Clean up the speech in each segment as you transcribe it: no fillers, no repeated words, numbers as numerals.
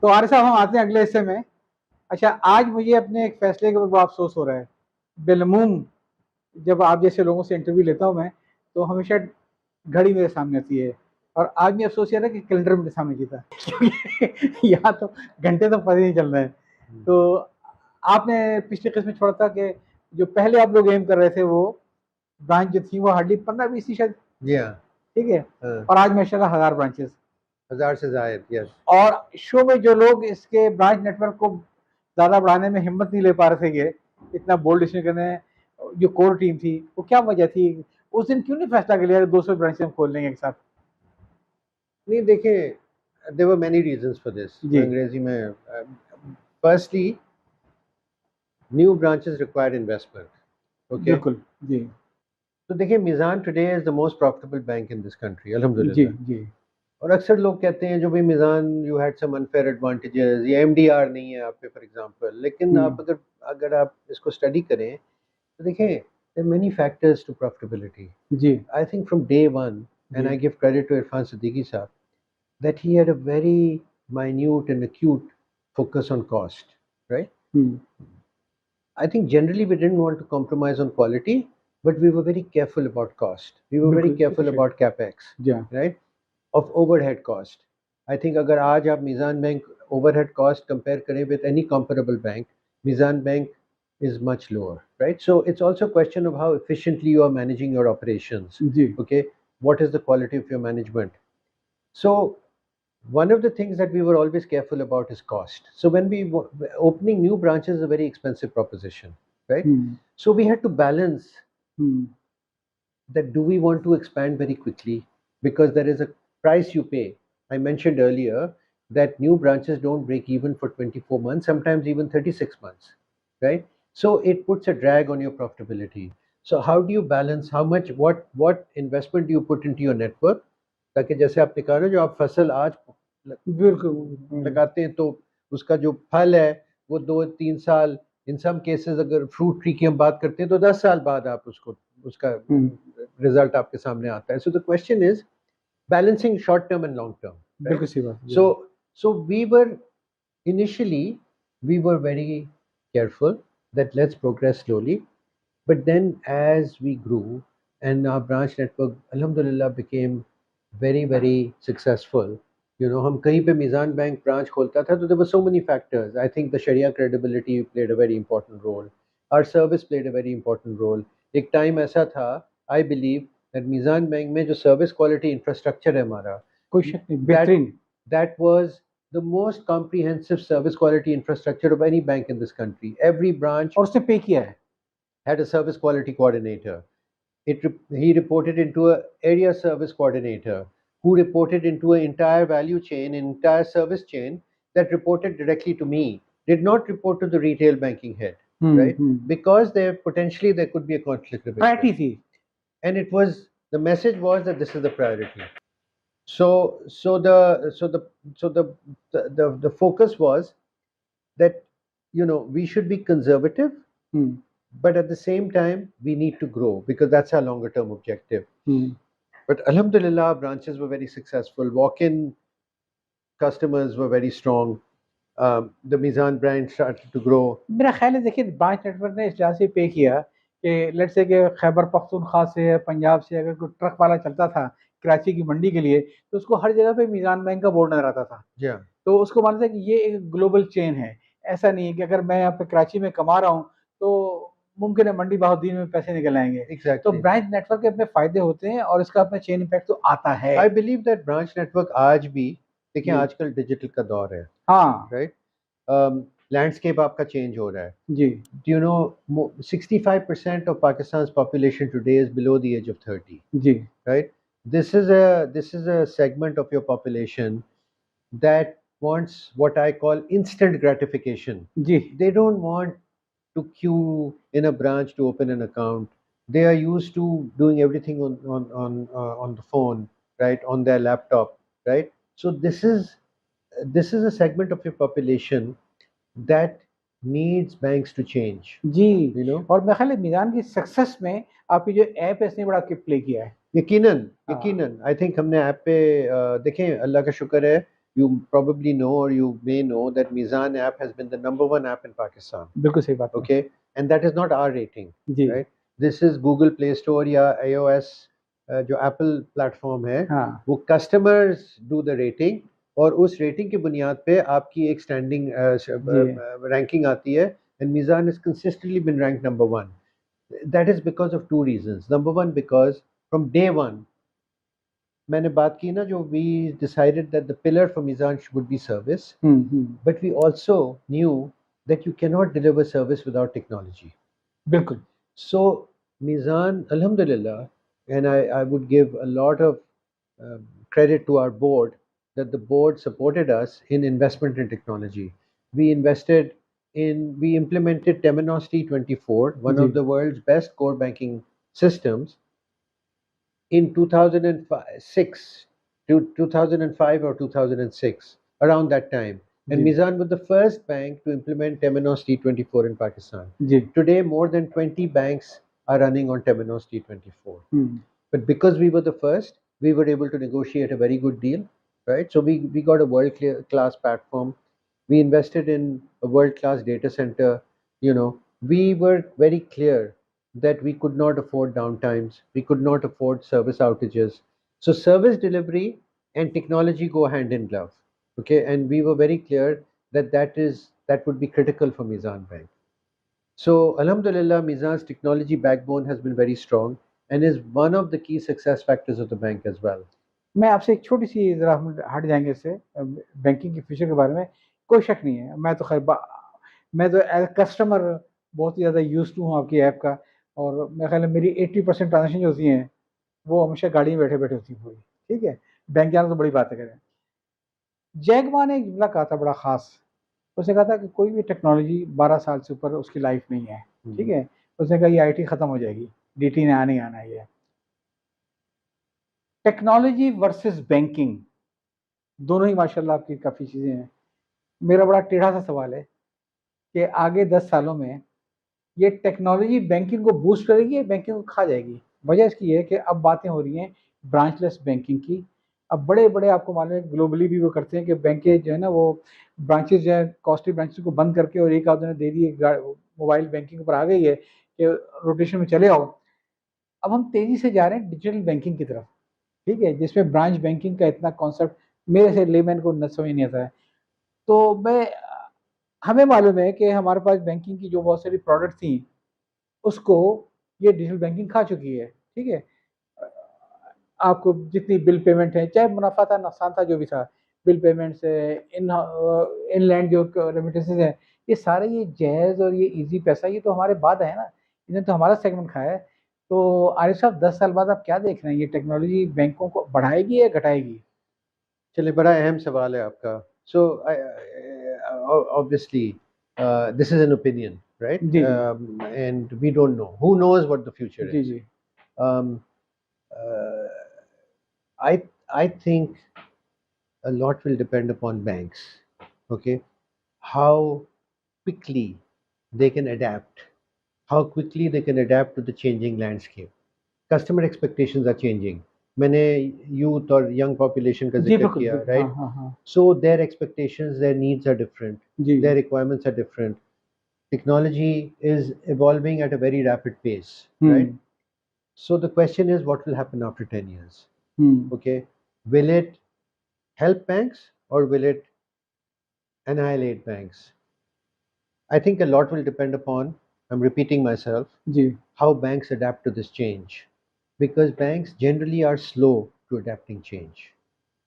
तो आरिफ साहब हम आते हैं अगले हिस्से में। अच्छा, आज मुझे अपने एक फैसले के ऊपर बड़ा अफसोस हो रहा है। बिलमुम जब आप जैसे लोगों से इंटरव्यू लेता हूँ मैं, तो हमेशा घड़ी मेरे सामने आती है। और आज मैं अफसोस ये रहा कि कैलेंडर मेरे सामने की था क्योंकि यहाँ तो घंटे तो पता ही नहीं चल रहे हैं। तो आपने पिछले किस्म में छोड़ा था कि जो पहले आप लोग एम कर रहे थे वो ब्रांच जो थी वो हार्डली 15-20 थी शायद। जी हाँ। ठीक है। और आज माशाल्लाह 1000 ब्रांचेस। 1000 से जायद, यस। और शो में जो लोग इसके ब्रांच नेटवर्क को ज्यादा बढ़ाने में हिम्मत नहीं ले पा रहे थे, ये इतना बोल्ड डिसीजन करने, जो कोर टीम थी, वो क्या वजह थी? उस दिन क्यों नहीं फैसला कर लिया 200 ब्रांच हम खोल लेंगे एक साथ? नहीं, देखिए, there were many reasons for this. जी अंग्रेजी में, firstly, new branches required investment. Okay. बिल्कुल। जी तो देखिए, Meezan today is the most profitable bank in this country, जी अल्हम्दुलिल्लाह। जी और अक्सर लोग कहते हैं जो भी Meezan, you had some unfair advantages, ये एमडीआर नहीं है आप पे फॉर एग्जांपल, लेकिन हम्म, आप अगर अगर आप इसको स्टडी करें तो देखें, there are many factors to profitability. जी I think from day one, and जी I give credit to Irfan Siddiqui Sahab, that he had a very minute and acute focus on cost, right? Hmm, I think generally we didn't want to compromise on quality, but we were very careful about cost. We were very बिल्कुल careful appreciate। about capex, जी हाँ। right? Of overhead cost. I think अगर आज आप Meezan bank overhead cost compare करें with any comparable bank, Meezan bank is much lower, right? So it's also a question of how efficiently you are managing your operations. जी Okay, what is the quality of your management? So one of the things that we were always careful about is cost. So when opening new branches is a very expensive proposition, right? Hmm So we had to balance hmm that, do we want to expand very quickly, because there is a price you pay. I mentioned earlier that new branches don't break even for 24 months, sometimes even 36 months, right? So it puts a drag on your profitability. So how do you balance, how much, what investment do you put into your network, ताकि जैसे आपने कहा ना, जो आप फसल आज बिल्कुल। लगाते हैं तो उसका जो फल है वो 2-3 साल, इन सम केसेस अगर फ्रूट ट्री की हम बात करते हैं तो 10 साल बाद आप उसको, उसका हम्म, रिजल्ट आपके सामने आता है. So the question is balancing short term and long term, right? बिल्कुल सही बात। जी So we were initially, we were very careful that let's progress slowly, but then as we grew and our branch network alhamdulillah became very very successful, you know, हम कहीं पे मीज़ान bank branch खोलता था तो there were so many factors. I think the Sharia credibility played a very important role. Our service played a very important role. एक time ऐसा था, I believe, that Meezaan bank में जो सर्विस क्वालिटी इंफ्रास्ट्रक्चर है हमारा, कोई शक नहीं, that बेहतरीन। that was the most comprehensive service quality infrastructure of any bank in this country. Every branch और उसने पे किया है। had a service quality coordinator. He reported into a area service coordinator who reported into an entire value chain, an entire service chain that reported directly to me, did not report to the retail banking head, right? Because there could be a conflict of priority interest. थी। And the message was that this is the priority. So the focus was that, you know, we should be conservative, hmm but at the same time we need to grow because that's our longer term objective. Hmm But alhamdulillah, branches were very successful. Walk-in customers were very strong. The Mizan brand started to grow. मेरा ख्याल है, देखिए branch network ने इस लिहाज से पे किया कि लेट्स से कि खैबर पख्तूनख्वा से या पंजाब से अगर कोई ट्रक वाला चलता था कराची की मंडी के लिए, तो उसको हर जगह पे मीज़ान बैंक का बोर्ड नजर आता था। Yeah, तो उसको मानता है कि ये एक ग्लोबल चेन है। ऐसा नहीं है कि अगर मैं यहाँ पे कराची में कमा रहा हूँ तो मुमकिन है मंडी बहाउद्दीन में पैसे निकल आएंगे। तो exactly. ब्रांच नेटवर्क के अपने फायदे होते हैं और इसका अपना चेन इम्पैक्ट तो आता है। I believe that branch network आज भी, देखिए जी आजकल डिजिटल का दौर है, हाँ right? Landscape आपका चेंज हो रहा है. जी Do you know 65% of Pakistan's population today is below the age of 30, ji right? This is a segment of your population that wants what I call instant gratification. Ji They don't want to queue in a branch to open an account. They are used to doing everything on the phone, right, on their laptop, right? So this is a segment of your population that needs banks to change, ji. you know. और मेरे ख्याल है मीज़ान की success में आपकी जो app है इसने बड़ा प्ले किया है। यकीनन हाँ यकीनन आई थिंक हमने ऐप पे देखें, अल्लाह का शुक्र है, You probably know, or you may know, that Mizan app has been the #1 app in Pakistan. बिल्कुल सही बात है। Okay, and that is not our rating, जी right? This is Google Play Store या iOS, जो Apple प्लेटफॉर्म है, हाँ वो कस्टमर्स डू द रेटिंग, और उस रेटिंग की बुनियाद पे आपकी एक स्टैंडिंग जी रैंकिंग आती है, and Mizan has consistently been ranked #1. That is because of two reasons. #1, because from day one, मैंने बात की ना, जो we decided that the pillar for Mizan would be service, but we also knew that you cannot deliver service without technology. बिल्कुल So Mizan, Alhamdulillah, and I would give a lot of credit to our board, that the board supported us in investment in technology. We implemented Temenos T24, one ji of the world's best core banking systems, in 2006 to 2005 or 2006, around that time. And ji Mizan was the first bank to implement Temenos T24 in Pakistan. Ji Today, more than 20 banks are running on Temenos T24. Hmm, But because we were the first, we were able to negotiate a very good deal, right? So we got a world-class platform. We invested in a world-class data center. We were very clear that we could not afford downtimes. We could not afford service outages. So service delivery and technology go hand in glove. Okay, and we were very clear that that would be critical for Mizan Bank. So, Alhamdulillah, Mizan's technology backbone has been very strong and is one of the key success factors of the bank as well. मैं आपसे एक छोटी सी ज़रा हम हट जाएंगे इससे banking के फ्यूचर के बारे में कोई शक नहीं है मैं तो मैं तो एज कस्टमर बहुत ही ज़्यादा यूज टू हूँ आपकी ऐप का और मेरे ख्याल में मेरी 80% ट्रांजेक्शन जो होती हैं वो हमेशा गाड़ी में बैठे बैठे होती है पूरी ठीक है बैंक जाना तो बड़ी बात है करें जैकमा ने एक जुमला कहा था बड़ा ख़ास उसने कहा था कि कोई भी टेक्नोलॉजी 12 साल से ऊपर उसकी लाइफ नहीं है ठीक है उसने कहा ये आईटी ख़त्म हो जाएगी डीटी ने आने आना है ये टेक्नोलॉजी वर्सेस बैंकिंग दोनों ही माशाल्लाह आपकी काफ़ी चीज़ें हैं मेरा बड़ा टेढ़ा सा सवाल है कि आगे 10 सालों में ये टेक्नोलॉजी बैंकिंग को बूस्ट करेगी या बैंकिंग को खा जाएगी वजह इसकी है कि अब बातें हो रही हैं ब्रांचलेस बैंकिंग की अब बड़े बड़े आपको मालूम है ग्लोबली भी वो करते हैं कि बैंकें जो है ना वो ब्रांचेज जो है कॉस्टली ब्रांचेज को बंद करके और एक आध ने दे दिए मोबाइल बैंकिंग पर आ गई है कि रोटेशन में चले आओ अब हम तेज़ी से जा रहे हैं डिजिटल बैंकिंग की तरफ ठीक है जिसमें ब्रांच बैंकिंग का इतना कॉन्सेप्ट मेरे से लेमैन को समझ नहीं आता है तो हमें मालूम है कि हमारे पास बैंकिंग की जो बहुत सारी प्रोडक्ट थी उसको ये डिजिटल बैंकिंग खा चुकी है ठीक है आपको जितनी बिल पेमेंट है चाहे मुनाफा था नुकसान था जो भी था बिल पेमेंट्स है इनलैंड जो रेमिटेंसेज है ये सारे ये जैज़ और ये इजी पैसा ये तो हमारे बाद है ना इन्हें तो हमारा सेगमेंट खाया है तो आरिफ साहब 10 साल बाद आप क्या देख रहे हैं ये टेक्नोलॉजी बैंकों को बढ़ाएगी या घटाएगी चलिए, बड़ा अहम सवाल है आपका. So, obviously, this is an opinion, right? Ji And we don't know. Who knows what the future ji is? Ji Um, uh, I think a lot will depend upon banks. Okay, how quickly they can adapt, how quickly they can adapt to the changing landscape. Customer expectations are changing. मैंने youth और young population का जी जिक्र बिल्कुल किया, बिल्कुल right? हाँ हाँ हाँ So their expectations, their needs are different, ji their requirements are different. Technology is evolving at a very rapid pace, right? So the question is, what will happen after 10 years? Okay, will it help banks or will it annihilate banks? I think a lot will depend upon, I'm repeating myself, ji how banks adapt to this change. Because banks generally are slow to adapting change.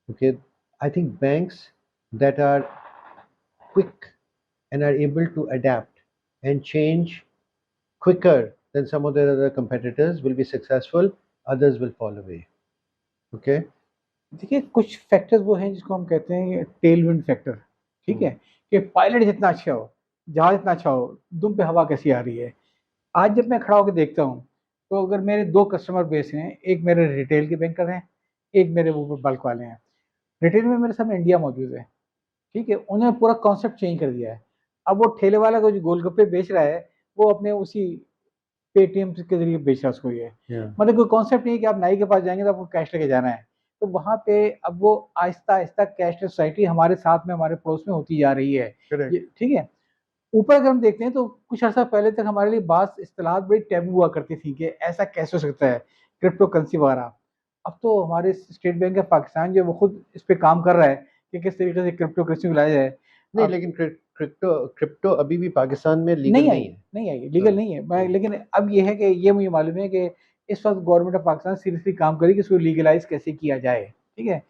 Okay, I think banks that are quick and are able to adapt and change quicker than some of their other competitors will be successful, others will fall away. Okay? देखिए कुछ factors वो हैं जिसको हम कहते हैं tell wind factor ठीक है कि पायलट जितना अच्छा हो जहाज इतना अच्छा हो दुम पे हवा कैसी आ रही है आज जब मैं खड़ा होकर देखता हूँ तो अगर मेरे दो कस्टमर बेस हैं एक मेरे रिटेल के बैंकर हैं एक मेरे वो बल्क वाले हैं रिटेल में मेरे सामने इंडिया मौजूद है ठीक है उन्होंने पूरा कॉन्सेप्ट चेंज कर दिया है अब वो ठेले वाला को जो गोलगप्पे बेच रहा है वो अपने उसी पेटीएम के जरिए बेच रहा है उसको ये Yeah. मतलब कोई कॉन्सेप्ट नहीं है कि आप नाई के पास जाएंगे तो आपको कैश लेके जाना है तो वहाँ पे अब वो आहिस्ता आहिस्ता कैशलेस सोसाइटी हमारे साथ में, हमारे पड़ोस में होती जा रही है। करेक्ट। ठीक है। ऊपर अगर हम देखते हैं तो कुछ अर्सा पहले तक हमारे लिए बात इस्तेलाहत बड़ी टैबू हुआ करती थी कि ऐसा कैसे हो सकता है, क्रिप्टो करेंसी वगैरह। अब तो हमारे स्टेट बैंक ऑफ पाकिस्तान जो वो खुद इस पे काम कर रहा है कि किस तरीके से क्रिप्टो करेंसी को लाया जाए। नहीं, अब लेकिन क्रिप्टो क्रिप्टो अभी भी पाकिस्तान में लीगल नहीं आई, नहीं है। नहीं आई, लीगल हाँ, नहीं है। मैं लेकिन अब ये है कि ये मुझे मालूम है कि इस वक्त गवर्नमेंट ऑफ पाकिस्तान सीरियसली काम करेगी कि इसको लीगलाइज कैसे किया जाए। ठीक है।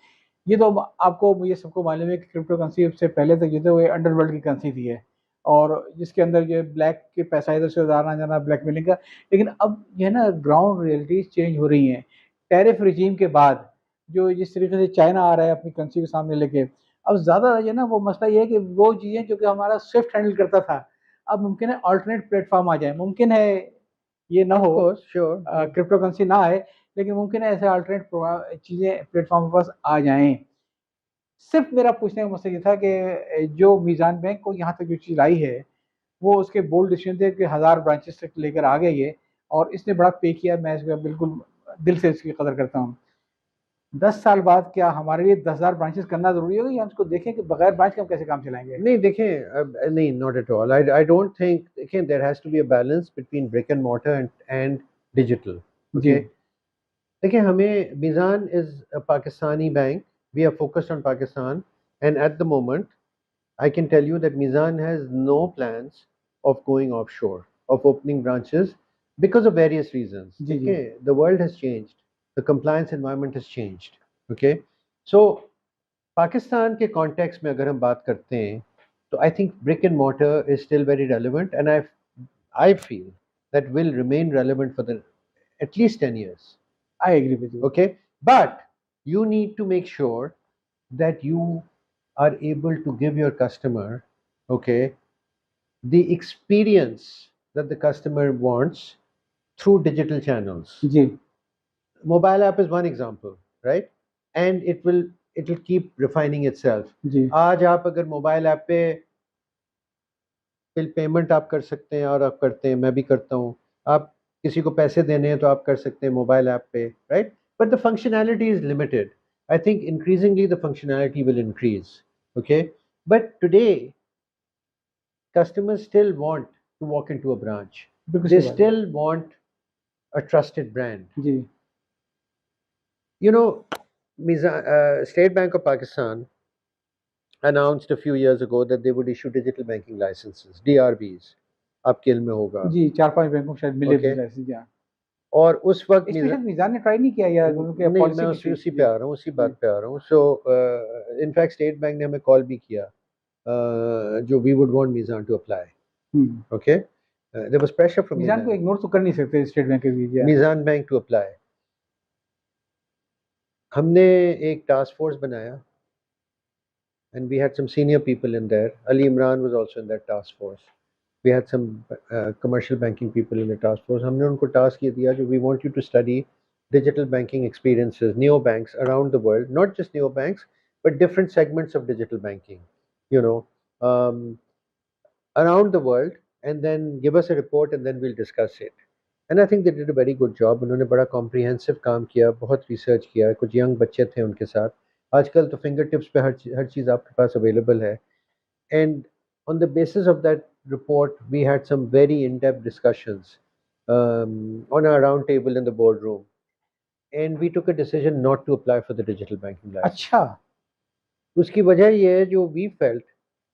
ये तो आपको मुझे सबको मालूम है कि क्रिप्टो करेंसी से पहले तक जो है अंडरवर्ल्ड की करेंसी थी है, और जिसके अंदर जो है ब्लैक के पैसा इधर से उधार आना जाना, ब्लैकमेलिंग का। लेकिन अब ये ना ग्राउंड रियलिटीज चेंज हो रही हैं। टैरिफ रिजीम के बाद जो जिस तरीके से चाइना आ रहा है अपनी करेंसी को सामने लेके, अब ज्यादा ये ना वो मसला ये है कि वो चीजें जो कि हमारा स्विफ्ट हैंडल करता था, अब मुमकिन है अल्टरनेट प्लेटफॉर्म आ जाए। मुमकिन है ये ना ऑफ हो, कोर्स, श्योर। क्रिप्टो करेंसी ना आए, लेकिन मुमकिन है ऐसे अल्टरनेट चीजें प्लेटफॉर्म के पास आ जाएं। सिर्फ मेरा पूछने का मकसद ये था कि जो मीज़ान बैंक को यहाँ तक जो चीज़ आई है, वो उसके बोल्ड डिसीजन थे कि 1000 ब्रांचेस तक लेकर आ गए ये, और इसने बड़ा पे किया। मैं इसका बिल्कुल दिल से इसकी कदर करता हूँ। 10 साल बाद क्या हमारे लिए 10,000 ब्रांचेस करना जरूरी होगा, या हम इसको देखें कि बगैर ब्रांच के हम कैसे काम चलाएंगे? नहीं देखें, नहीं, not at all. I don't think, देखें, there has to be a balance between brick and mortar and digital. जी ओके। देखिए, हमें Meezan is a Pakistani bank, we are focused on Pakistan, and at the moment I can tell you that Mizan has no plans of going offshore, of opening branches, because of various reasons. जी जी Okay, the world has changed, the compliance environment has changed. Okay, so Pakistan के context में अगर हम बात करते हैं, तो I think brick and mortar is still very relevant, and I feel that will remain relevant for the at least 10 years. आई एग्री विद यू। Okay, but you need to make sure that you are able to give your customer, okay, the experience that the customer wants through digital channels. जी Mobile app is one example, right? And it will keep refining itself. जी आज आप अगर mobile app पे bill payment आप कर सकते हैं, और आप करते हैं, मैं भी करता हूँ। आप किसी को पैसे देने हैं तो आप कर सकते हैं मोबाइल ऐप पे, right? But the functionality is limited. I think increasingly the functionality will increase, okay? But today customers still want to walk into a branch. बिल्कुल They सही बात है। still want a trusted brand. Ji You know, State Bank of Pakistan announced a few years ago that they would issue digital banking licenses, DRBs. आपके इल्म में होगा, जी 4-5 बैंकों को शायद मिले ओके? भी लाइसेंस। जी हाँ। और उस वक्त इसमें शायद मीज़ान ने ट्राई नहीं किया, या उनके नहीं, मैं पॉलिसी की थी। उसी पे जी आ रहा हूँ, उसी जी बात पे आ रहा हूँ। सो इनफैक्ट स्टेट बैंक ने हमें कॉल भी किया, जो we would want Meezan to apply, hmm. Okay? There was pressure from Meezan को इग्नोर तो कर नहीं सकते स्टेट बैंक के भी। जी हाँ। मीज़ान बैंक टू अप्लाई। हमने एक टास्क फोर्स बनाया, and we had some senior people in there. Ali Imran was also in that task force. We had some commercial banking people in the task force. हमने उनको task ये दिया जो we want you to study digital banking experiences, neobanks around the world, not just neobanks, but different segments of digital banking, you know, um, around the world, and then give us a report, and then we'll discuss it. And I think they did a very good job. उन्होंने बड़ा comprehensive काम किया, बहुत research किया, कुछ young बच्चे थे उनके साथ। आजकल तो फिंगर टिप्स पे हर चीज़ आपके पास अवेलेबल है। And on the basis of that report, we had some very in-depth discussions on our round table in the boardroom. And we took a decision not to apply for the digital banking license. अच्छा। उसकी वजह ये है, जो we felt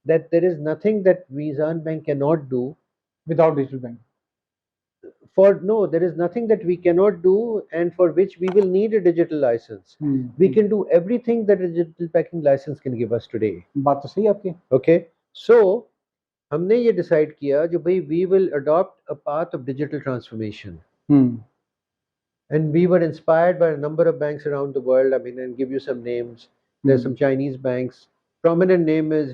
that there is nothing that Mizan Bank cannot do. Without digital bank. There is nothing that we cannot do, and for which we will need a digital license. We can do everything that a digital banking license can give us today. बात तो सही है आपकी। Okay, so हमने ये decide किया जो भाई we will adopt a path of digital transformation, and we were inspired by a number of banks around the world. I mean, and give you some names. There's some Chinese banks. Prominent name is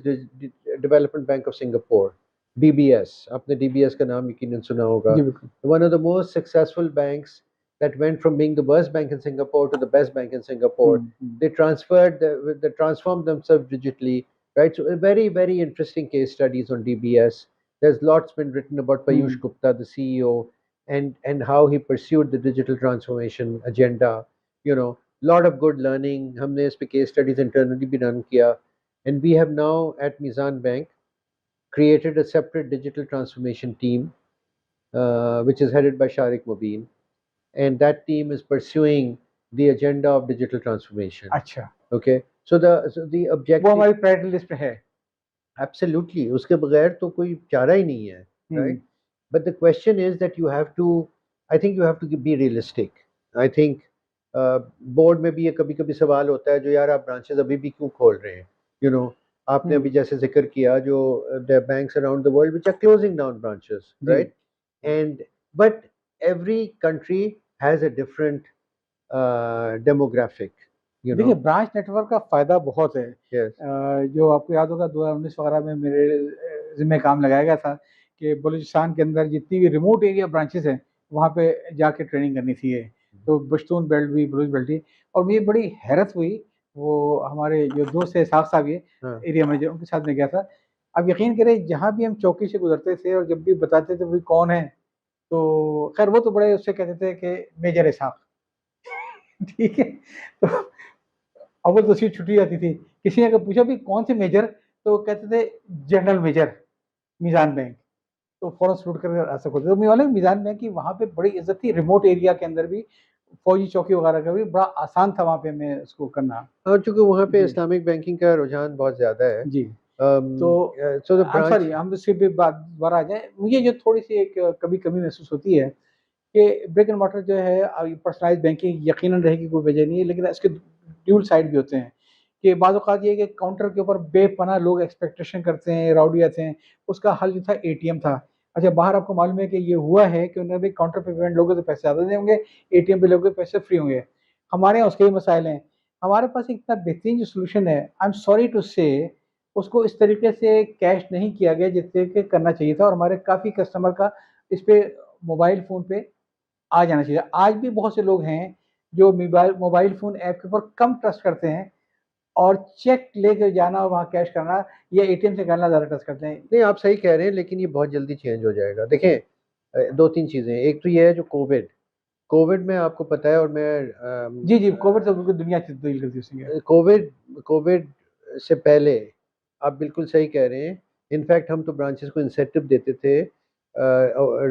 Development Bank of Singapore, DBS. आपने DBS का नाम यकीनन सुना होगा। जी बिल्कुल। One of the most successful banks that went from being the worst bank in Singapore to the best bank in Singapore. They transformed themselves digitally, right? So a very, very interesting case studies on DBS. There's lots been written about Payush Gupta, the CEO, and how he pursued the digital transformation agenda. You know, lot of good learning. हमने इस पे case studies internally भी run किया, and we have now at Mizan Bank created a separate digital transformation team, which is headed by Sharik Mubin, and that team is pursuing the agenda of digital transformation. अच्छा, Okay, so the वो objective, हमारी priority list पे है। absolutely, उसके बगैर तो कोई चारा ही नहीं है, right? But the question is that you have to, I think you have to be realistic. I think board में भी ये कभी कभी सवाल होता है जो यार आप ब्रांचेस अभी भी क्यों खोल रहे हैं, you know, आपने अभी जैसे जिक्र किया जो the banks around the world which are closing down branches, जी। right? And but every country has a different demographic, you देखिए know. ब्रांच नेटवर्क का फायदा बहुत है। Yes. जो आपको याद होगा 2019 वगैरह में मेरे जिम्मे काम लगाया गया था कि बलूचिस्तान के अंदर जितनी भी रिमोट एरिया ब्रांचेस हैं वहाँ पे जाके ट्रेनिंग करनी थी। तो पश्तून बेल्ट भी, बलूच बेल्ट भी, और मुझे बड़ी हैरत हुई, वो हमारे जो दोस्त है साहब साहब ये हाँ. एरिया मैनेजर, उनके साथ में गया था। अब यकीन करें जहाँ भी हम चौकी से गुजरते थे और जब भी बताते थे भाई कौन है, तो खैर वो तो बड़े उससे कहते थे कि मेजर इसाक। ठीक है, तो अव्वल तो उसकी छुट्टी आती थी। किसी ने अगर पूछा भी कौन से मेजर, तो कहते थे जनरल मेजर मीज़ान बैंक। तो फ़ौरन सलूट करके ऐसा खोलते थे। तो मुझे मीज़ान बैंक की वहाँ पे बड़ी इज़्ज़त थी, रिमोट एरिया के अंदर भी फौजी चौकी वगैरह का भी बड़ा आसान था वहाँ पे मैं उसको करना। और चूंकि वहाँ पे जी। इस्लामिक बैंकिंग का रुझान बहुत ज़्यादा है, जी। तो so the I am branch, sorry, हम इसके भी बात दोबारा आ जाएँ। मुझे जो थोड़ी-सी एक कभी कमी महसूस होती है कि ब्रिक एंड मॉर्टर जो है पर्सनलाइज़्ड बैंकिंग यकीनन रहेगी, कोई वजह नहीं है, लेकिन इसके ड्यूल साइड भी होते हैं कि बाज़ औक़ात ये है कि काउंटर के ऊपर बेपनाह लोग एक्सपेक्टेशन करते हैं, राउडियत हैं। उसका हल जो था एटीएम था। अच्छा, बाहर आपको मालूम है कि ये हुआ है कि उन्होंने भी काउंटर पे पेमेंट लोगे तो पैसे ज़्यादा देने होंगे, एटीएम पे लोगे पैसे फ्री होंगे। हमारे यहाँ उसके भी मसाइल हैं। हमारे पास एक इतना बेहतरीन जो सॉल्यूशन है, आई एम सॉरी टू से, उसको इस तरीके से कैश नहीं किया गया जिस तरीके करना चाहिए था, और हमारे काफ़ी कस्टमर का इस पे मोबाइल फ़ोन पे आ जाना चाहिए। आज भी बहुत से लोग हैं जो मोबाइल फ़ोन ऐप के ऊपर कम ट्रस्ट करते हैं, और चेक लेके जाना और वहाँ कैश करना या एटीएम से निकालना ज़्यादा ट्रस्ट करते हैं। नहीं आप सही कह रहे हैं, लेकिन ये बहुत जल्दी चेंज हो जाएगा। देखें, दो तीन चीज़ें, एक तो ये है जो कोविड कोविड में आपको पता है, और मैं जी, जी, कोविड तो बिल्कुल दुनिया तब्दील कर दी उसने। कोविड कोविड से पहले आप बिल्कुल सही कह रहे हैं। इनफैक्ट हम तो ब्रांचेस को इंसेंटिव देते थे,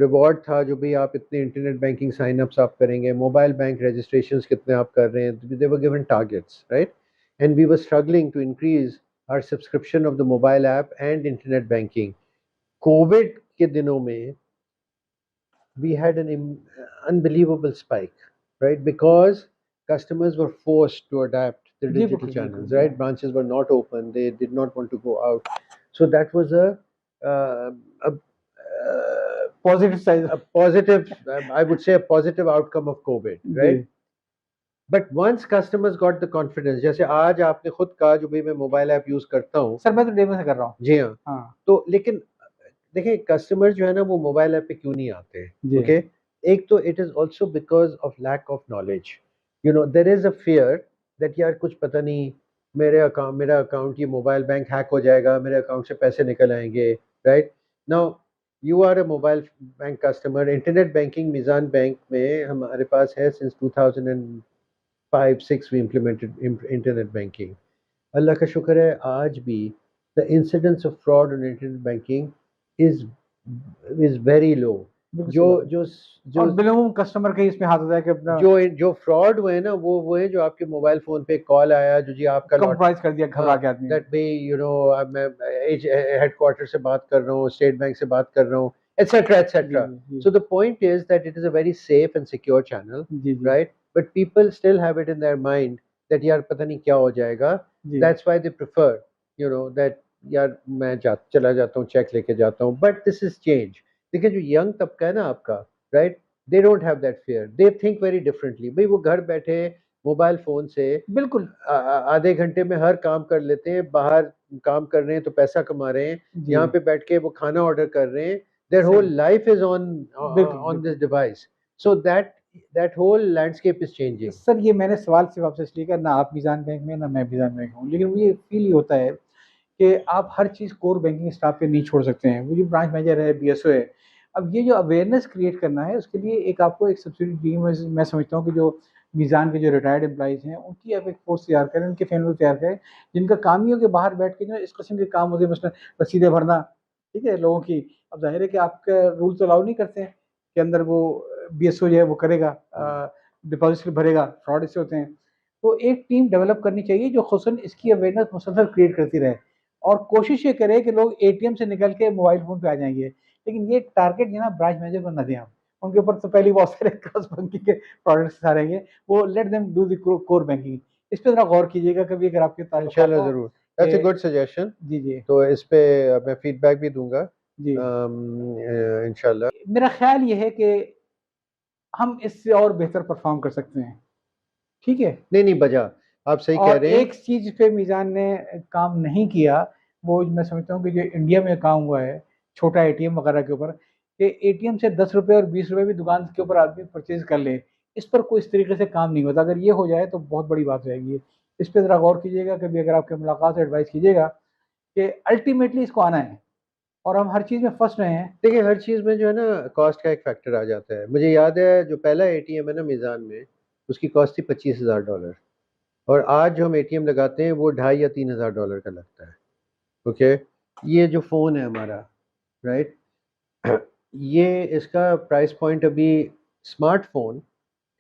रिवॉर्ड था जो भी आप इतने इंटरनेट बैंकिंग साइन अप्स आप करेंगे, मोबाइल बैंक रजिस्ट्रेशंस कितने आप कर रहे हैं, they were given targets, right? And we were struggling to increase our subscription of the mobile app and internet banking. COVID के दिनों में we had an unbelievable spike, right? Because customers were forced to adapt the जी, digital बिल्कुल, channels, बिल्कुल। right? Branches were not open; they did not want to go out, so that was uh, a, positive side. a positive, I would say, a positive outcome of COVID, right? जी। But once customers got the confidence, जैसे आज आपने खुद कहा जो भाई मैं mobile app use करता हूँ, सर मैं तो डे में से कर रहा हूँ। जी हाँ, हाँ। तो लेकिन देखिए कस्टमर जो है ना वो मोबाइल ऐप पे क्यों नहीं आते, जी। ओके? एक तो it is also because of lack of knowledge, you know, there is a fear that यार कुछ पता नहीं, मेरा अकाउंट ये मोबाइल बैंक हैक हो जाएगा, मेरे अकाउंट से पैसे निकल आएंगे, right? Now you are a mobile bank customer, internet banking Meezan bank में हमारे पास है since 2005-6 we implemented internet banking. अल्लाह का शुक्र है आज भी the incidence of fraud on internet banking is is very low. बिल्कुल सही जो बात है। जो और जो मिनिमम कस्टमर का ही इसमें हाथ होता है कि अपना जो जो फ्रॉड हुए ना वो है जो आपके मोबाइल फोन पे कॉल आया जो जी आपका लॉट, कम्प्रोमाइज़ कर दिया घबरा हाँ, के आदमी। दैट भाई यू नो मैं हेडक्वार्टर से बात कर रहा हूँ, स्टेट बैंक से बात कर रहा हूँ, एटसेट्रा जी, एटसेट्रा। जी, so the point is that it is a very safe and secure channel, जी, जी, right? But people still have it in their mind that यार पता नहीं क्या हो जाएगा, जी। That's why they prefer, you know, that यार मैं चला जाता हूँ, चेक लेके जाता हूँ। But this is change. देखिए जो यंग तबका है ना आपका, right, they don't have that fear, they think very differently. भाई वो घर बैठे मोबाइल फोन से बिल्कुल। आधे घंटे में हर काम कर लेते हैं, बाहर काम कर रहे हैं तो पैसा कमा रहे हैं, जी। यहाँ पे बैठ के वो खाना ऑर्डर कर रहे हैं, देयर होल सही। लाइफ इज ऑन बिल्कुल, ऑन दिस बिल्कुल। Device, so that whole landscape is changing. Sir ये मैंने सवाल सिर्फ़ आपसे इसलिए किया, ना आप मीज़ान बैंक में ना मैं मीज़ान बैंक में हूँ, लेकिन मुझे फ़ील ये होता है कि आप हर चीज़ कोर बैंकिंग स्टाफ पे नहीं छोड़ सकते हैं। वो जो ब्रांच मैनेजर है, बीएसओ है, अब ये जो अवेयरनेस क्रिएट करना है उसके लिए एक आपको एक सब्सिडी टीम मैं समझता हूँ कि जो मीज़ान के जो रिटायर्ड एम्प्लॉइज़ हैं उनकी आप एक फ़ोर्स तैयार करें, उनकी फैमिली तैयार करें, जिनका काम ही हो कि बाहर बैठ के जो है इस किस्म के काम होते हैं, मसलन रसीदें भरना, ठीक है, लोगों की। अब ज़ाहिर है कि आपका रूल तो अलाउ नहीं करते हैं कि अंदर वो बीएसओ जो है वो करेगा, डिपॉज़िट स्लिप भरेगा, फ्रॉड इससे होते हैं। तो एक टीम डेवलप करनी चाहिए जो खुसूसन इसकी अवेयरनेस मुसलसल क्रिएट करती रहे और कोशिश ये करे कि लोग एटीएम से निकल के मोबाइल फ़ोन पे आ जाएँगे। लेकिन ये टारगेट जो है ना ब्रांच मैनेजर को ना दें आप। उनके ऊपर तो पहले ही बहुत सारे क्रॉस बैंकिंग के प्रोडक्ट्स आ रहेंगे, वो let them do the core banking. इस पे ज़रा गौर कीजिएगा कभी अगर आपके ताल्लुकात इंशाल्लाह हों ज़रूर। दैट्स अ कि गुड सजेशन। जी, जी, तो इस पे मैं फीडबैक भी दूँगा जी। इंशाल्लाह। मेरा ख़्याल ये है कि हम इससे और बेहतर परफ़ॉर्म कर सकते हैं, ठीक है? नहीं, नहीं बजा, आप सही कह और रहे हैं। एक चीज़ पे मीज़ान ने काम नहीं किया, वो मैं समझता हूँ कि जो इंडिया में काम हुआ है, छोटा एटीएम वगैरह के ऊपर, कि एटीएम से ₹10 और ₹20 भी दुकान के ऊपर आदमी परचेज़ कर ले, इस पर कोई इस तरीके से काम नहीं होता। अगर ये हो जाए तो बहुत बड़ी बात हो जाएगी। इस पे ज़रा गौर कीजिएगा, कभी अगर आपकी मुलाकात हो एडवाइस कीजिएगा कि अल्टीमेटली इसको आना है और हम हर चीज़ में फँस रहे हैं। देखिए, हर चीज़ में जो है ना कॉस्ट का एक फैक्टर आ जाता है। मुझे याद है जो पहला एटीएम है ना मीज़ान में, उसकी कॉस्ट थी $25,000 और आज जो हम एटीएम लगाते हैं वो ढाई या $3,000 का लगता है। ओके? ये जो फ़ोन है हमारा, राइट? ये इसका प्राइस पॉइंट अभी स्मार्टफ़ोन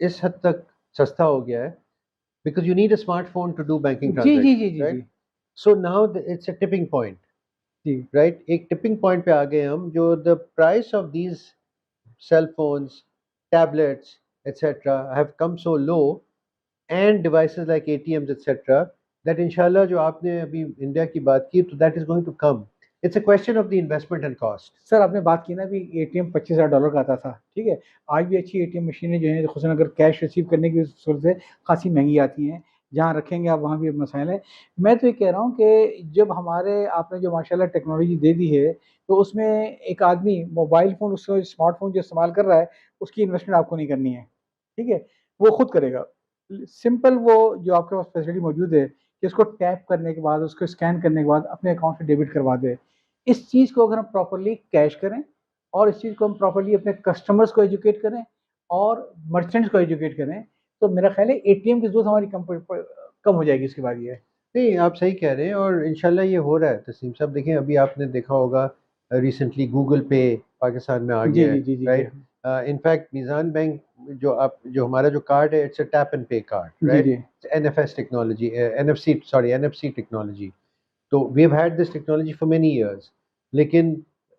इस हद तक सस्ता हो गया है because you need a smartphone to do banking जी, जी, ट्रांज़ैक्शंस, जी, जी, राइट? जी। So now it's a tipping point, जी, राइट? एक टिपिंग पॉइंट पे आ गए हम जो the price of these cell phones, tablets, etc. have come so low and devices like ATMs, etc. that inshallah जो आपने अभी इंडिया की बात की तो that is going to come. It's a question of the investment and cost. Sir आपने बात की ना अभी एटीएम $25,000 का आता था, ठीक है? आज भी अच्छी एटीएम मशीनें जो हैं खुसूसन अगर कैश रिसीव करने की सूरत से खासी महँगी आती हैं। जहाँ रखेंगे आप वहाँ भी मसाइल है। मैं तो ये कह रहा हूँ कि जब हमारे आपने जो माशाल्लाह टेक्नोलॉजी दे दी है, तो उसमें एक आदमी मोबाइल फ़ोन उसको स्मार्टफ़ोन जो इस्तेमाल कर रहा है, उसकी इन्वेस्टमेंट आपको नहीं करनी है, ठीक है? वो खुद करेगा। सिंपल वो जो आपके पास फैसिलिटी मौजूद है कि उसको टैप करने के बाद, उसको स्कैन करने के बाद अपने अकाउंट से डेबिट करवा दे। इस चीज़ को अगर हम प्रॉपर्ली कैश करें और इस चीज़ को हम प्रॉपर्ली अपने कस्टमर्स को एजुकेट करें और मर्चेंट्स को एजुकेट करें, तो मेरा ख़्याल है एटीएम की ज़रूरत हमारी कम हो जाएगी इसके बाद ये। नहीं, आप सही कह रहे हैं और इंशाल्लाह ये हो रहा है तस्लीम साहब। देखें अभी आपने देखा होगा रिसेंटली गूगल पे पाकिस्तान में आ जी, गया जी, है, जी, जी, जी। राइट? इनफैक्ट मीज़ान बैंक जो हमारा जो कार्ड है it's a tap and pay card, जी, राइट? जी। NFS technology, NFC technology. So we've had this technology for many years, लेकिन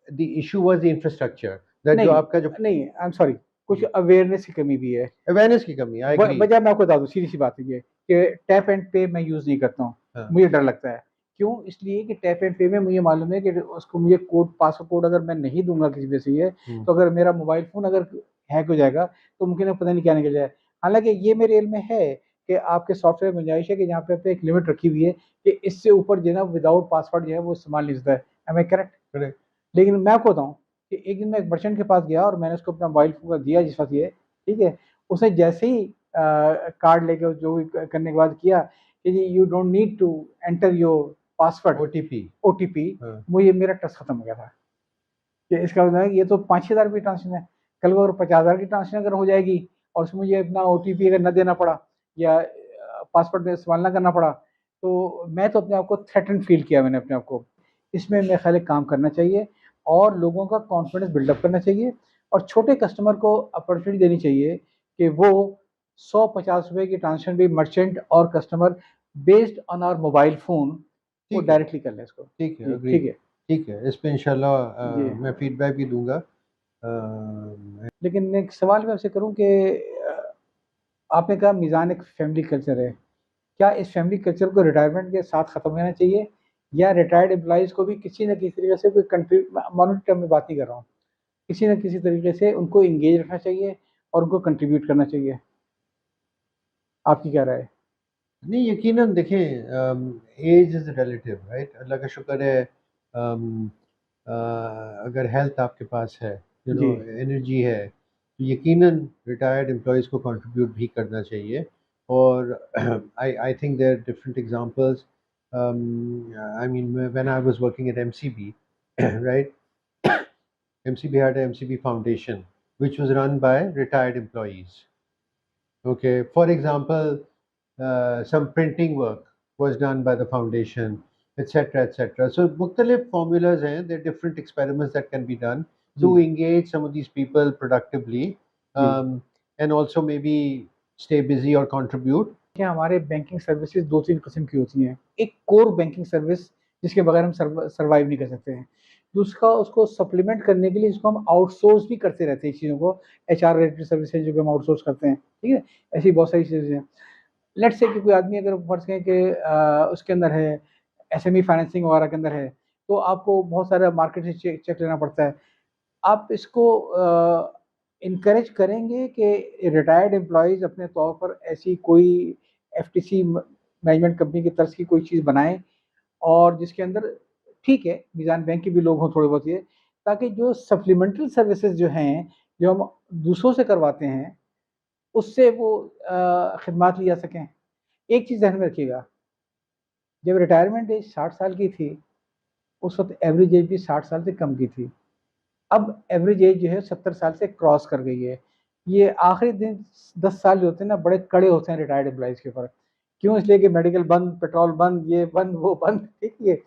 the issue was the infrastructure that जो नहीं, आपका जो नहीं, आई एम सॉरी, कुछ अवेयरनेस की कमी भी है। अवेयरनेस की कमी, आई एग्री। वजह मैं आपको बता दूँ, सीधी सी बात है ये कि टैप एंड पे मैं यूज़ नहीं करता हूँ, हाँ, मुझे डर लगता है। क्यों? इसलिए कि टैप एंड पे में मुझे मालूम है कि उसको मुझे पासवर्ड कोड अगर मैं नहीं दूँगा किसी वजह से ये, हम्म, तो अगर मेरा मोबाइल फ़ोन अगर हैक हो जाएगा, तो मुमकिन है पता नहीं क्या निकल जाए। हालाँकि ये मेरे इल्म में है कि आपके सॉफ्टवेयर में गुंजाइश है कि जहाँ पे एक लिमिट रखी हुई है कि इससे ऊपर जो है ना विदाउट पासवर्ड जो है वो इस्तेमाल नहीं होता है। Am I correct? करेक्ट। लेकिन मैं आपको बताऊँ कि एक दिन मैं एक मर्चेंट के पास गया और मैंने उसको अपना मोबाइल फ़ोन दिया जिस वक़्त ये, ठीक है? उसने जैसे ही कार्ड लेके जो भी करने के बाद किया कि जी you don't need to enter your password OTP. OTP, हाँ, मुझे मेरा ट्रस्ट खत्म हो गया था कि इसका मतलब है ये तो 5,000 रुपये ट्रांज़ैक्शन है। कल को अगर 50,000 की ट्रांज़ैक्शन अगर हो जाएगी और उसमें मुझे अपना ओटीपी अगर ना देना पड़ा या पासवर्ड इस्तेमाल ना करना पड़ा, तो मैं तो अपने आप को थ्रेटन्ड फ़ील किया मैंने अपने आप को। इसमें मेरे ख़्याल है काम करना चाहिए और लोगों का कॉन्फिडेंस बिल्डअप करना चाहिए और छोटे कस्टमर को अपॉर्च्युनिटी देनी चाहिए कि वो 100-50 रुपए की ट्रांज़ैक्शन भी मर्चेंट और customer based on our mobile phone वो ठीक है, डायरेक्टली कर लें इसको। ठीक है, जी, अग्री। ठीक है। ठीक है, इस पे इंशाल्लाह जी। मैं फीडबैक भी दूंगा। लेकिन एक सवाल मैं आपसे करूँ कि आपने कहा मीज़ान एक फैमिली कल्चर है। क्या इस फैमिली कल्चर को रिटायरमेंट के साथ ख़त्म होना चाहिए या रिटायर्ड एम्प्लॉइज़ को भी किसी न किसी तरीके से कोई मॉनेटरी टर्म में बात नहीं कर रहा हूँ। किसी न किसी तरीके से उनको एंगेज रखना चाहिए और उनको कंट्रीब्यूट करना चाहिए। आपकी क्या राय है? नहीं, यकीनन देखें एज इज़ रिलेटिव, राइट? अल्लाह का शुक्र है अगर हेल्थ आपके पास है, जी। एनर्जी है, तो यकीनन रिटायर्ड एम्प्लॉइज़ को कंट्रीब्यूट भी करना चाहिए। और I think there are different examples. I mean when I was working at MCB, right? MCB had a MCB foundation which was run by retired employees, Okay, for example, some printing work was done by the foundation, etc., etc. So, मुख्तलिफ formulas हैं, there are different experiments that can be done जी to engage some of these people productively, जी and also maybe stay busy or contribute. कि हमारे banking services दो तीन किस्म की होती हैं। एक कोर बैंकिंग सर्विस जिसके बगैर हम सर्वाइव नहीं कर सकते हैं। दूसरा उसको सप्लीमेंट करने के लिए इसको हम आउटसोर्स भी करते रहते हैं चीज़ों को, एचआर रिलेटेड सर्विसेज जो कि हम आउटसोर्स करते हैं, ठीक है? ऐसी बहुत सारी चीज़ें हैं। लेट्स से कि कोई आदमी अगर फर्ज करें कि उसके अंदर है, एसएमई फाइनेंसिंग वगैरह के अंदर है, तो आपको बहुत सारा मार्केट से चेक चेक लेना पड़ता है। आप इसको इनकरेज करेंगे कि रिटायर्ड एम्प्लॉइज़ अपने तौर पर ऐसी कोई एफटीसी मैनेजमेंट कंपनी की तर्ज की कोई चीज़ बनाएँ और जिसके अंदर ठीक है, मीज़ान बैंक के भी लोग हों थोड़े बहुत ये, ताकि जो सप्लीमेंट्री सर्विसेज़ जो हैं, जो हम दूसरों से करवाते हैं, उससे वो खिदमात ली जा सकें। एक चीज़ ध्यान में रखिएगा, जब रिटायरमेंट एज 60 साल की थी, उस वक़्त एवरेज एज भी 60 साल से कम की थी। अब एवरेज एज जो है 70 साल से क्रॉस कर गई है। ये आखिरी दिन 10 साल जो होते हैं ना, बड़े कड़े होते हैं रिटायर्ड एम्प्लॉइज़ के ऊपर। क्यों? इसलिए कि मेडिकल बंद, पेट्रोल बंद, ये बंद, वो बंद, ठीक है?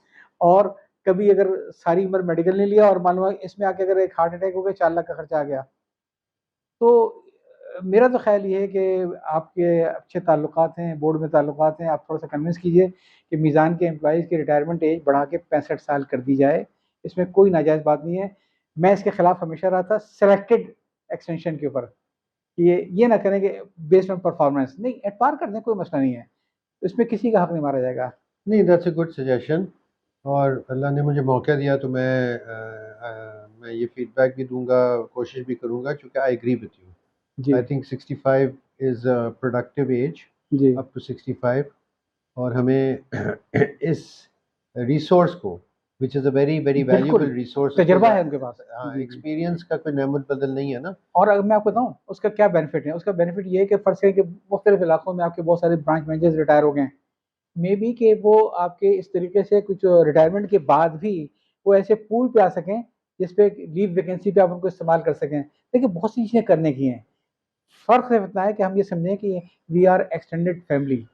और कभी अगर सारी उम्र मेडिकल नहीं लिया और मालूम है इसमें आके अगर एक हार्ट अटैक हो गया, 4 लाख का खर्चा आ गया। तो मेरा तो ख़्याल ये है कि आपके अच्छे ताल्लुकात हैं, बोर्ड में ताल्लुकात हैं, आप थोड़ा-सा कन्विंस कीजिए कि मीज़ान के एम्प्लॉइज़ की रिटायरमेंट एज बढ़ा के 65 साल कर दी जाए। इसमें कोई नाजायज़ बात नहीं है। मैं इसके खिलाफ हमेशा रहा था सिलेक्टेड एक्सटेंशन के ऊपर, कि ये ना करें कि बेस्ड ऑन परफॉर्मेंस, नहीं एट पार कर दें, कोई मसला नहीं है। इसमें किसी का हक नहीं मारा जाएगा। नहीं, that's a good suggestion. और अल्लाह ने मुझे मौका दिया तो मैं ये फीडबैक भी दूंगा, कोशिश भी करूंगा, क्योंकि आई एग्री विथ यू. जी, I think 65 is a productive age, जी। Up to 65. और हमें इस रिसोर्स को, which is a very very बिल्कुल, वैल्यूबल रिसोर्स, तजुर्बा है उनके पास। हाँ, जी, जी। एक्सपीरियंस का कोई नेमत बदल नहीं है ना. और अगर मैं आपको बताऊँ, उसका क्या बेनिफिट है? उसका बेनिफिट ये है कि फ़र्ज़ करें कि मुख्तलिफ़ इलाकों में आपके बहुत सारे ब्रांच मैनेजर्स रिटायर हो गए हैं। मेबी कि वो आपके इस तरीके से कुछ रिटायरमेंट के बाद भी वो ऐसे पूल पे आ सकें, जिस पे लीव वैकेंसी पे आप उनको इस्तेमाल कर सकें। देखिए, बहुत सी चीज़ें करने की हैं। फ़र्क सिर्फ़ इतना है कि हम ये समझें कि we are extended family.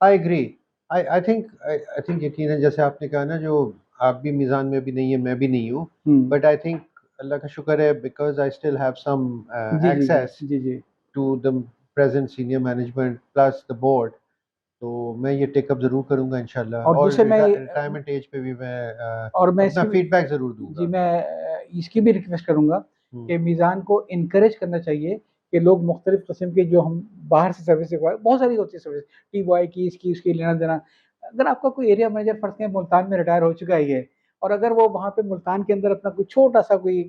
I agree. I think यकीन है, जैसे आपने कहा ना, जो आप भी मीज़ान में भी नहीं है, मैं भी नहीं हूँ, हुँ। बट आई थिंक अल्लाह का शुक्र है, because I still have some जी, जी, जी। एक्सेस जी, जी। To the present senior management plus the board. तो मैं ये टेकअप ज़रूर करूँगा इंशाल्लाह, और और दूसरे मैं रिटायरमेंट एज पे भी मैं और मैं अपना इसकी भी फीडबैक ज़रूर जी, दूंगा. मैं इसकी भी रिक्वेस्ट करूँगा हम्म. कि मीज़ान को इनकरेज करना चाहिए कि लोग मुख्तलिफ़ किस्म के जो हम बाहर से सर्विस रिक्वायर बहुत सारी होती है सर्विस, टी बॉय की, इसकी, उसकी लेना-देना। अगर आपका कोई एरिया मैनेजर फ़र्ज़ करें मुल्तान में रिटायर हो चुका ही है और अगर वो वहाँ पे मुल्तान के अंदर अपना कोई छोटा-सा कोई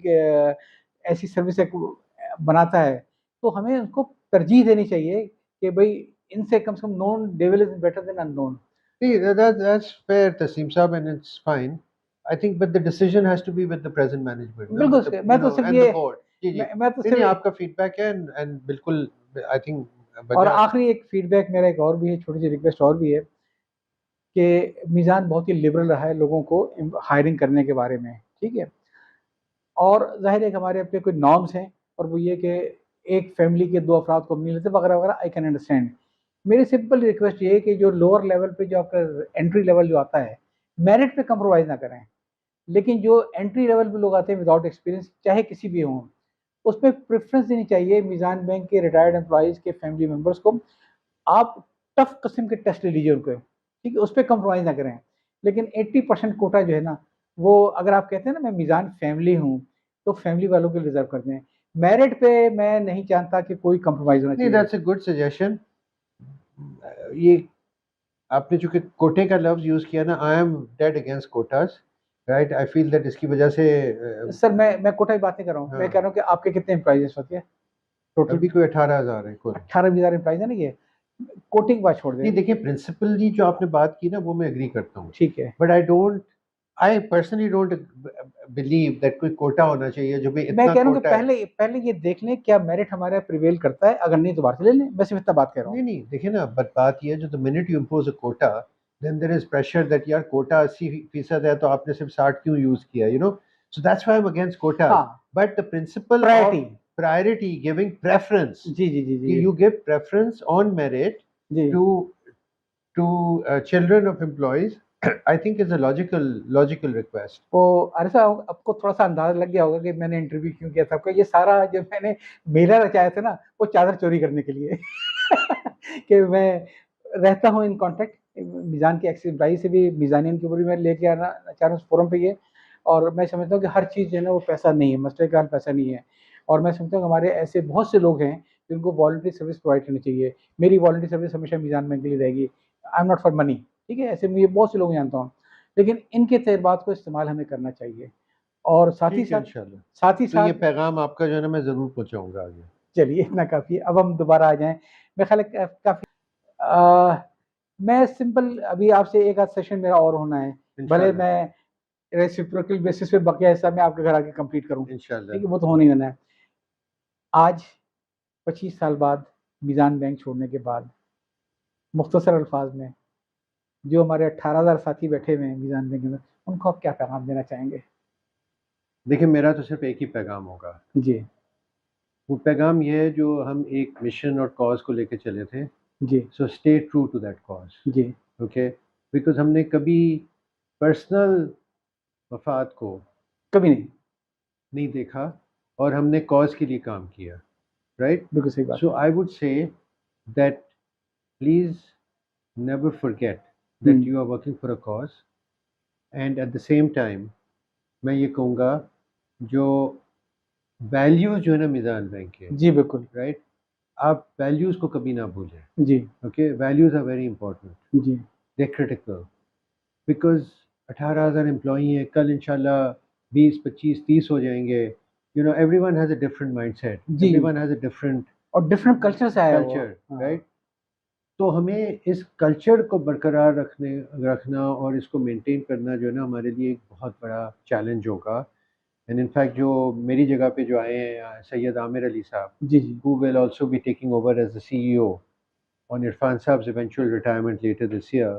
ऐसी सर्विस एक बनाता है, तो हमें उसको तरजीह देनी चाहिए कि भई इनसे कम से कम known devil is better than unknown. See, that's fair, Tasim Saab, and it's fine. I think, but the decision has to be with the present management, ना, बिल्कुल with the, मैं तो सिर्फ़ and the ये board. जी जी. मैं तो नहीं नहीं, सिर्फ़ आपका फीडबैक है, and बिल्कुल, I think और बजा. आखिरी एक फीडबैक मेरा एक और भी है, छोटी सी रिक्वेस्ट और भी है कि मीज़ान बहुत ही लिबरल रहा है लोगों को हायरिंग करने के बारे में, ठीक है? और ज़ाहिर है कि हमारे अपने कुछ नॉर्म्स हैं और वो ये कि एक फैमिली के 2 अफराद को हम नहीं लेते वगैरह-वगैरह, आई कैन अंडरस्टैंड। मेरी सिंपल रिक्वेस्ट ये है कि जो लोअर लेवल पे जो आपका एंट्री लेवल जो आता है, मेरिट पे कंप्रोमाइज़ ना करें। लेकिन जो एंट्री लेवल पे लोग आते हैं विदाउट एक्सपीरियंस, चाहे किसी भी हों, उसमें प्रेफ़रेंस देनी चाहिए मीज़ान बैंक के रिटायर्ड एम्प्लॉइज़ के फैमिली मेंबर्स को। आप टफ किस्म के टेस्ट ले लीजिए उनको, ठीक है? उस पे कंप्रोमाइज़ ना करें। लेकिन 80% कोटा जो है ना, वो अगर आप कहते हैं ना मैं मीज़ान फैमिली हूँ, तो फैमिली वालों के लिए रिज़र्व कर दें। मेरिट पे मैं नहीं चाहता कि कोई कंप्रोमाइज़ होना नहीं, चाहिए। that's a good suggestion. ये आपने चूंकि कोटे का लफ्ज यूज किया ना, I am dead against quotas, right. I feel that इसकी वजह से सर मैं कोटा की बात नहीं कर रहा हूँ। मैं कह हाँ, रहा हूँ कि आपके कितने एम्प्लॉइज़ हैं इस वक़्त? टोटल अभी कोई 18,000 है कुल. 18-20,000 एम्प्लॉइज़ है ना ये? कोटे की बात छोड़ दें, नहीं, देखिए, प्रिंसिपली जो आपने बात की ना, वो मैं एग्री करता हूँ, ठीक है। But I personally don't believe that कोई कोटा होना चाहिए, जो भी मैं इतना कह रहा हूँ कि कोटा है. पहले पहले ये देख लें क्या मेरिट हमारा प्रिवेल करता है, अगर नहीं तो बाहर से ले लें। मैं सिर्फ़ इतना बात कह रहा हूँ। नहीं नहीं, देखिए ना, बट बात ये है, जो the minute you impose a quota, then there is pressure that यार कोटा 80% है, तो आपने सिर्फ 60 क्यों यूज किया, so that's why I am against quotas. हाँ, but the principle priority. Of priority, giving preference. जी जी जी जी You give preference on merit जी to children of employees. I think is a logical request. तो अरे साहब आपको थोड़ा सा अंदाजा लग गया होगा कि मैंने इंटरव्यू क्यों किया था आपका। ये सारा जो मैंने मेला रचाया था ना वो चादर चोरी करने के लिए कि मैं रहता हूँ इन कांटेक्ट मीज़ान के एक्स एम्प्लॉई से भी मीज़ानियन के ऊपर भी मैं लेके आना चाह रहा हूँ फोरम पे ये। और मैं समझता हूँ कि हर चीज़ जो है ना वो पैसा नहीं है, मसले का हल पैसा नहीं है। और मैं समझता हूँ हमारे ऐसे बहुत से लोग हैं जिनको वॉलंटरी सर्विस प्रोवाइड करनी चाहिए। मेरी वॉलंटरी सर्विस हमेशा मीज़ान बैंक के लिए रहेगी। I am not for money, ठीक है, ऐसे मुझे बहुत से लोग जानता हूँ, लेकिन इनके तजुर्बात को इस्तेमाल हमें करना चाहिए। और साथ ही ठीक है साथ इंशाल्लाह। साथ ही तो ये साथ पैगाम आपका जो है ना मैं ज़रूर पहुंचाऊंगा आगे। चलिए इतना काफ़ी है। अब हम दोबारा आ जाएँ। मेरा ख़्याल है काफ़ी मैं सिंपल अभी आपसे एक आध सेशन मेरा और होना है। भले इंशाल्लाह मैं रेसिप्रोकल बेसिस पे बकिया हिस्सा मैं आपके घर आके कंप्लीट करूँ, इंशाल्लाह। ठीक है, वो तो होना ही होना है। आज 25 साल बाद मीज़ान बैंक छोड़ने के बाद मुख्तसर अल्फाज में जो हमारे 18,000 साथी बैठे हुए हैं मीज़ान बैंक के अंदर, उनको आप क्या पैगाम देना चाहेंगे? देखिए मेरा तो सिर्फ एक ही पैगाम होगा। जी वो पैगाम ये है जो हम एक मिशन और कॉज को लेके चले थे। जी so stay true to that cause. जी ओके, बिकॉज हमने कभी पर्सनल मफाद को कभी नहीं। नहीं देखा और हमने कॉज के लिए काम किया, राइट? बिल्कुल सही बात सो है। I would say that please never forget that you are working for a cause, and at the same time मैं ये कहूँगा जो वैल्यूज़ जो है ना मीज़ान बैंक के, जी बिल्कुल। राइट, आप वैल्यूज़ को कभी ना भूलें। जी okay, values are very important, जी दे क्रिटिकल, बिकॉज 18,000 एम्प्लॉई हैं, कल इंशाल्लाह 20 25 30 हो जाएंगे। You know everyone has a different mindset, जी एवरीवन हैज़ अ डिफरेंट और डिफरेंट कल्चर से आया हुआ। कल्चर, हाँ, राइट? तो हमें इस कल्चर को बरकरार रखना और इसको मेंटेन करना जो है ना हमारे लिए एक बहुत बड़ा चैलेंज होगा। एंड इनफैक्ट जो मेरी जगह पे जो आए हैं सैयद आमिर अली साहब, जी जी who will also be taking over as the CEO on Irfan साहब eventual retirement later this year.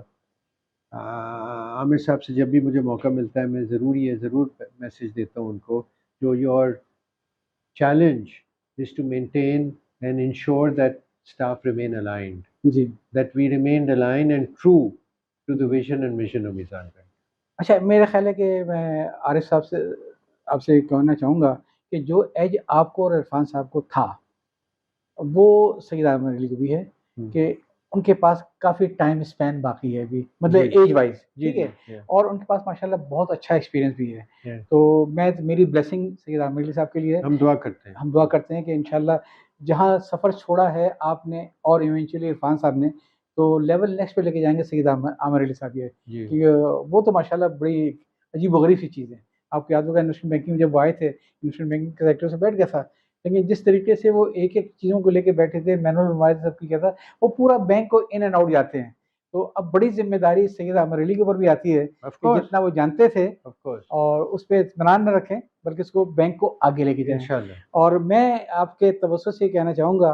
Aamir साहब से जब भी मुझे मौका मिलता है मैं ज़रूर मैसेज देता हूँ उनको, जो your challenge is to maintain and ensure that staff remain aligned, जी। that we remained aligned and true to the vision and mission of Mizan Bank. अच्छा मेरा ख़्याल है कि मैं आरिफ़ साहब से आपसे कहना चाहूँगा कि जो एज आपको और इरफ़ान साहब को था, वो सईद आमिर अली को भी है कि उनके पास काफ़ी टाइम स्पैन बाकी है अभी, मतलब जी, एज वाइज़, जी, ठीक है? जी, और उनके पास माशाल्लाह बहुत अच्छा एक्सपीरियंस भी है। yeah. तो मेरी ब्लेसिंग सईद आमिर अली साहब के लिए है। हम दुआ करते हैं। हम दुआ करते हैं कि इंशाल्लाह जहाँ सफ़र छोड़ा है आपने और इवेंचुअली इरफ़ान साहब ने, तो लेवल नेक्स्ट पे लेके जाएँगे सईद आमिर अली साहब ये। जी, कि वो तो माशाल्लाह बड़ी अजीब-ओ-गरीब सी चीज़ है। आपको याद होगा इन्वेस्टमेंट बैंकिंग में जब वो आए थे, इन्वेस्टमेंट बैंकिंग के सेक्टर से बैठ गया था। लेकिन जिस तरीके से वो एक-एक चीज़ों को लेके बैठे थे, मैनुअल बनवाया सब किया था, वो पूरा बैंक को इन एंड आउट जाते हैं। तो अब बड़ी ज़िम्मेदारी सैयद आमिर अली के ऊपर भी आती है ऑफ कि कोर्स, जितना वो जानते थे ऑफ कोर्स, और उस पे इत्मीनान न रखें, बल्कि उसको बैंक को आगे लेके जाएँ। इंशाल्लाह। और मैं आपके तवज्जुह से कहना चाहूँगा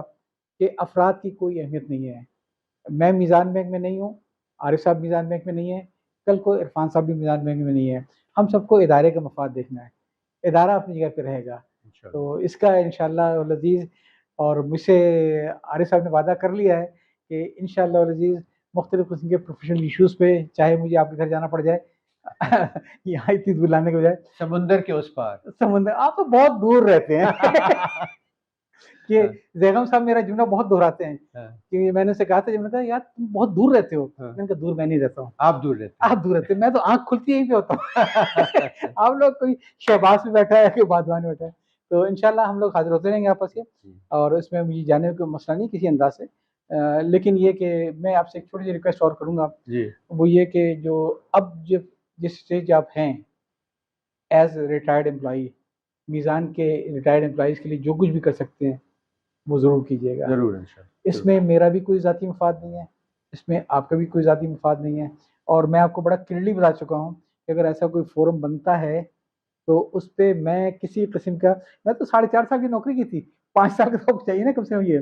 कि अफ़राद की कोई अहमियत नहीं है। मैं मीज़ान बैंक में नहीं हूँ, आरिफ़ साहब मीज़ान बैंक में नहीं है, कल को इरफ़ान साहब भी मीज़ान बैंक में नहीं है। हम सबको इदारे का मफ़ाद देखना है। इदारा अपनी जगह पे रहेगा। इंशाल्लाह। तो इसका इंशाअल्लाह वल अज़ीज़ और मुझसे आरिफ़ साहब ने वादा कर लिया है कि इंशाअल्लाह वल अज़ीज़ मुख्तलिफ़ किस्म के प्रोफ़ेशनल इश्यूज़ पे चाहे मुझे आपके घर जाना पड़ जाए यहाँ इतनी दूर लाने के बजाय समुंदर के उस पार। समुंदर आप तो बहुत दूर रहते हैं कि हाँ, ज़ैगम साहब मेरा जुमला बहुत दोहराते हैं हाँ, कि मैंने उनसे कहा था जब मैंने कहा यार तुम बहुत दूर रहते हो। हाँ। मैंने कहा दूर मैं नहीं रहता हूँ, आप दूर रहते आप दूर रहते हैं, मैं तो आँख खुलती यहीं पे होता हूँ। हैं। आप लोग कोई शहबाज में बैठा है, कोई बादवान में बैठा है। तो इंशाल्लाह हम लोग हाज़िर होते रहेंगे आपस में जी, और इसमें मुझे जाने का कोई मसला नहीं किसी अंदाज़ से। लेकिन ये कि मैं आपसे एक छोटी-सी रिक्वेस्ट और करूँगा, जी, वो ये कि जो अब जिस स्टेज आप हैं एज़ रिटायर्ड एम्प्लॉयी, मीज़ान के रिटायर्ड एम्प्लॉइज़ के लिए जो कुछ भी कर सकते हैं, वो ज़रूर कीजिएगा। ज़रूर इंशाल्लाह, ज़रूर। इसमें मेरा भी कोई ज़ाती मफ़ाद नहीं है, इसमें आपका भी कोई ज़ाती मफ़ाद नहीं है और मैं आपको बड़ा क्लियरली बता चुका हूँ कि अगर ऐसा कोई फ़ोरम बनता है, तो उस पे मैं किसी किस्म का मैं तो साढ़े 4 साल की नौकरी की थी, 5 साल का तो चाहिए ना कम से कम ये।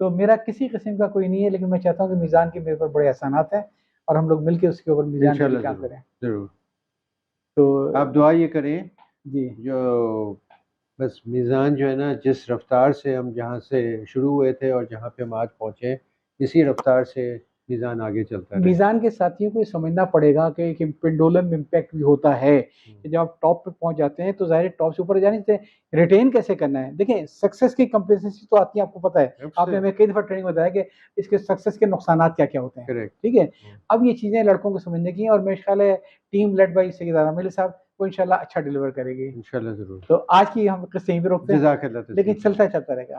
तो मेरा किसी किस्म का कोई नहीं है, लेकिन मैं चाहता हूँ कि मीज़ान के मेरे ऊपर बड़े एहसानात हैं और हम लोग मिल के उसके ऊपर मीज़ान के लिए इंशाल्लाह काम ज़रूर, करें। ज़रूर। तो आप दुआ ये करें, जी, जो बस मीज़ान जो है ना, जिस रफ्तार से हम जहाँ से शुरू हुए थे और जहाँ पे हम आज पहुँचे, इसी रफ्तार से मीज़ान आगे चलता रहे। मीज़ान के साथियों को ये समझना पड़ेगा कि एक पेंडुलम इम्पैक्ट भी होता है कि जब आप टॉप पे पहुंच जाते हैं तो ज़ाहिर है टॉप से ऊपर जाने से रिटेन कैसे करना है। देखिए सक्सेस की कंप्लेसेंसी तो आती है, आपको पता है, आपने हमें कई दफ़ा ट्रेनिंग बताया कि इसके सक्सेस के नुकसानात क्या-क्या होते हैं, करेक्ट। ठीक है? अब ये चीज़ें लड़कों को समझने की हैं और मेरे ख्याल है team led by Syed Aamir साहब वो इंशाल्लाह अच्छा डिलीवर करेगी। इंशाल्लाह ज़रूर। तो आज की हम किस्से यहीं पे रोकते हैं, जज़ाकल्लाह लेकिन तस्लीम। चलता-चलता रहेगा।